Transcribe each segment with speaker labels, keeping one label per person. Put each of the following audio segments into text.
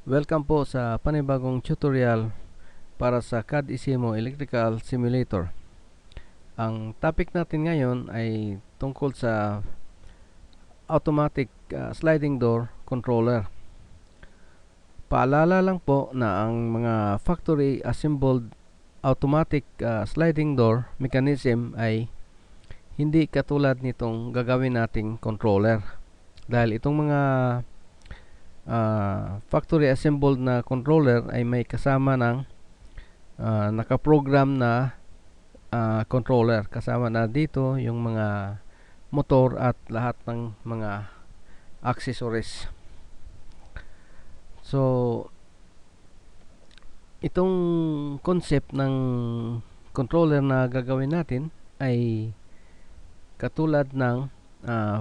Speaker 1: Welcome po sa panibagong tutorial para sa CAD Isimo Electrical Simulator. Ang topic natin ngayon ay tungkol sa automatic sliding door controller. Paalala lang po na ang mga factory assembled automatic sliding door mechanism ay hindi katulad nitong gagawin nating controller. Dahil itong mga factory assembled na controller ay may kasama ng nakaprogram na controller. Kasama na dito yung mga motor at lahat ng mga accessories. So, itong concept ng controller na gagawin natin ay katulad ng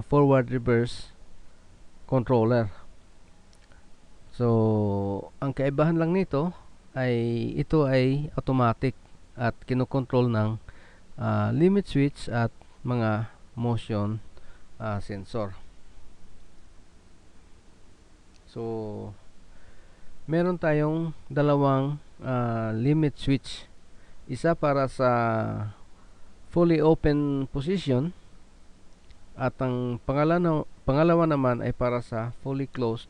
Speaker 1: forward reverse controller. So, ang kaibahan lang nito ay ito ay automatic at kinokontrol ng limit switch at mga motion sensor. So, meron tayong dalawang limit switch. Isa para sa fully open position at ang pangalawa naman ay para sa fully closed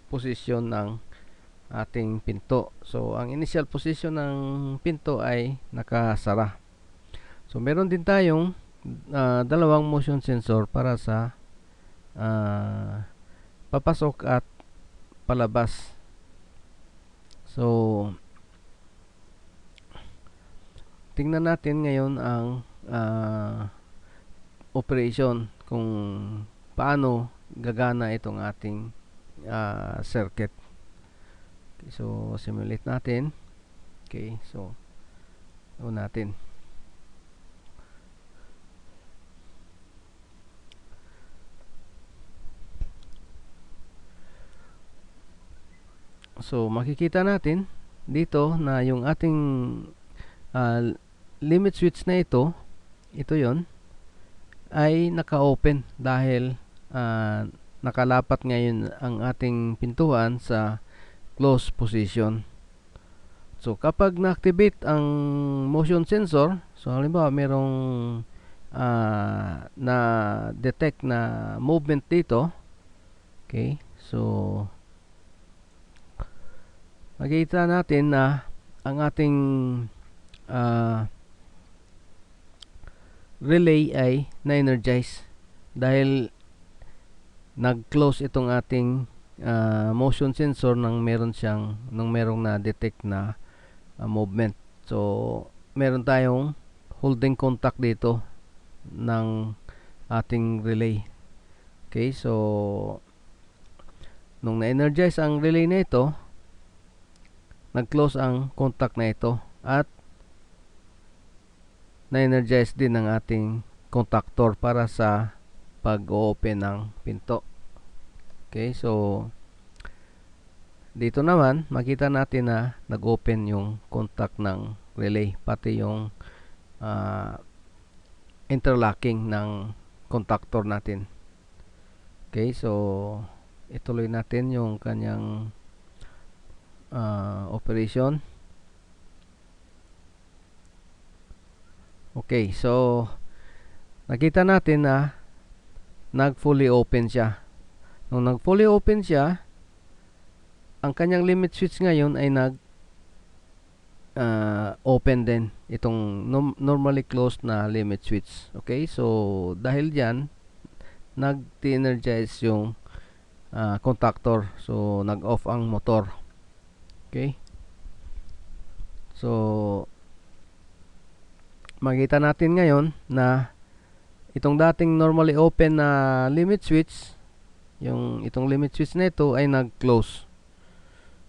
Speaker 1: position ng ating pinto. So, ang initial position ng pinto ay nakasara. So, meron din tayong dalawang motion sensor para sa papasok at palabas. So, tingnan natin ngayon ang operation kung paano gagana itong ating circuit. Okay, so simulate natin. Okay, so natin. So makikita natin dito na yung ating limit switch na ito yon ay naka-open dahil nakalapat ngayon ang ating pintuan sa close position. So, kapag na-activate ang motion sensor, so halimbawa merong na-detect na movement dito. Okay, so makikita natin na ang ating relay ay na-energize dahil nag-close itong ating motion sensor nang merong na-detect na movement. So, meron tayong holding contact dito ng ating relay. Okay, so nung na-energize ang relay na ito, nag-close ang contact na ito at na-energize din ang ating contactor para sa pag-open ng pinto. Okay, so dito naman makita natin na nag-open yung contact ng relay, pati yung interlocking ng contactor natin. Okay, so ituloy natin yung kanyang operation. Okay, so nakita natin na nag-fully open siya. Nung nag-fully open siya, ang kanyang limit switch ngayon ay open din itong normally closed na limit switch. Okay, so dahil diyan nag-energize yung contactor. So nag-off ang motor. Okay, so makita natin ngayon na itong dating normally open na limit switch, itong limit switch na ito ay nag-close.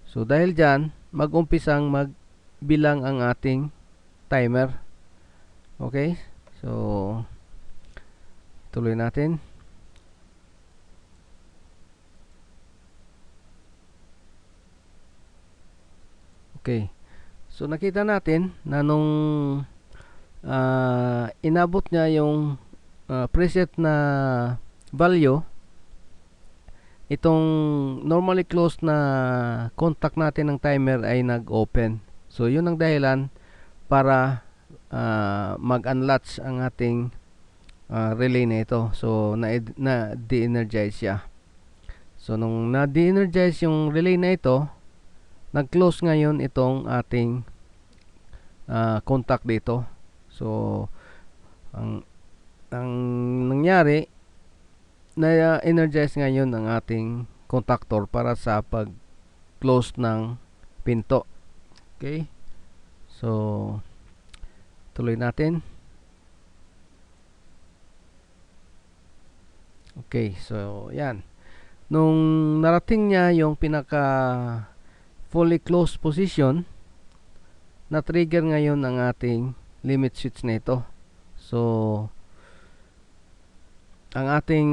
Speaker 1: So dahil dyan, mag-umpisang magbilang ang ating timer. Okay, so tuloy natin. Okay, so nakita natin na nung inabot niya yung preset na value, itong normally closed na contact natin ng timer ay nag-open. So yun ang dahilan para mag-unlatch ang ating relay na ito. So na de-energize siya. So nung na de-energize yung relay na ito, nag-close ngayon itong ating contact dito. So ang nangyari, na-energize ngayon ang ating contactor para sa pag-close ng pinto. Okay? So, tuloy natin. Okay, so yan. Nung narating niya yung pinaka fully closed position, na-trigger ngayon ang ating limit switch na ito. So, ang ating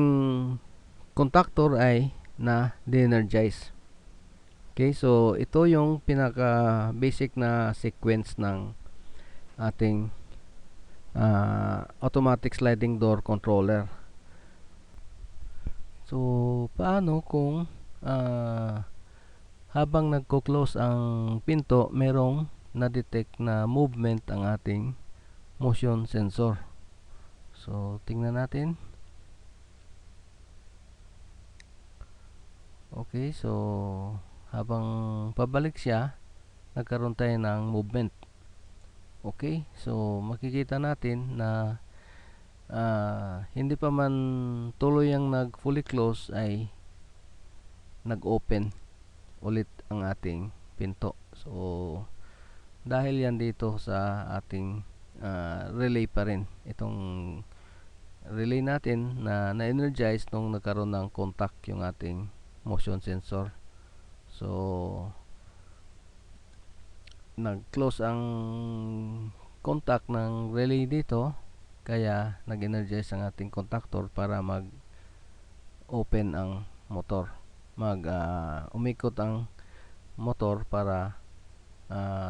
Speaker 1: contactor ay na de-energize. Okay, so ito yung pinaka basic na sequence ng ating automatic sliding door controller. So paano kung habang nagko-close ang pinto, merong na-detect na movement ang ating motion sensor. So tingnan natin. Okay, so habang pabalik siya, nagkaroon tayo ng movement. Okay, so makikita natin na hindi pa man tuloy ang fully close ay nag-open ulit ang ating pinto. So dahil yan dito sa ating relay pa rin, itong relay natin na na-energize nung nagkaroon ng contact yung ating motion sensor. So nag-close ang contact ng relay dito, kaya nag-energize ang ating contactor para mag-open ang motor, umikot ang motor para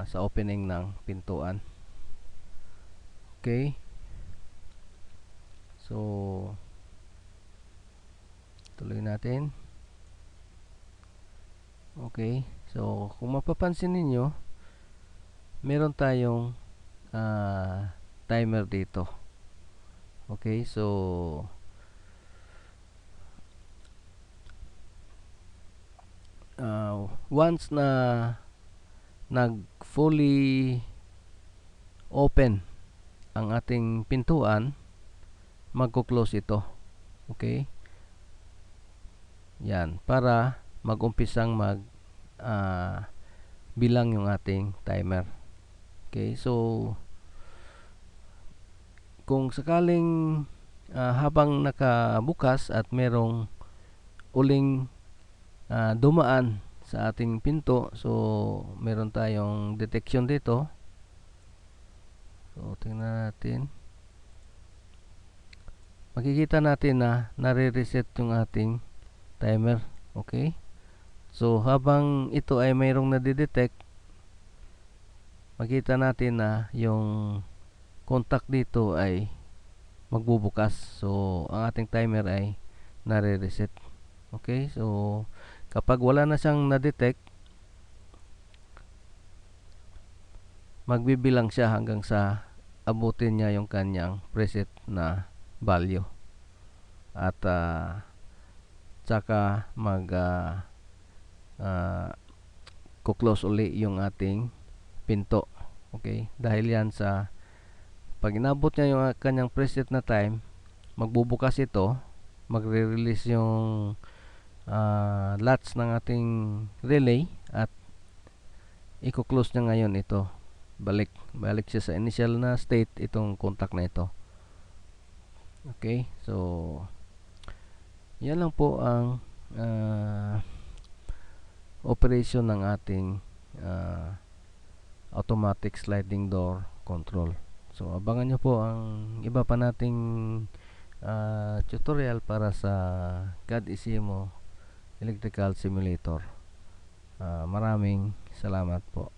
Speaker 1: sa opening ng pintuan. Okay, so tuloy natin. Okay, so kung mapapansin ninyo, meron tayong timer dito. Okay, so once na fully open ang ating pintuan, magko-close ito. Okay, yan, para mag-umpisang bilang yung ating timer. Okay, so kung sakaling habang nakabukas at merong uling dumaan sa ating pinto, so meron tayong detection dito. So tingnan natin, makikita natin na nare-reset yung ating timer. Okay, so habang ito ay mayroong nadidetect, makita natin na yung contact dito ay magbubukas. So ang ating timer ay nare-reset. Okay, so kapag wala na siyang na-detect, magbibilang siya hanggang sa abutin niya yung kanyang preset na value, at tsaka close uli yung ating pinto. Okay, dahil yan sa pag inabot niya yung kanyang preset na time, magbubukas ito, magre-release yung latch ng ating relay, at i-close niya ngayon ito. Balik siya sa initial na state, itong contact na ito. Okay, so yan lang po ang operation ng ating automatic sliding door control. So abangan nyo po ang iba pa nating tutorial para sa CAD Isimo Electrical Simulator. Maraming salamat po.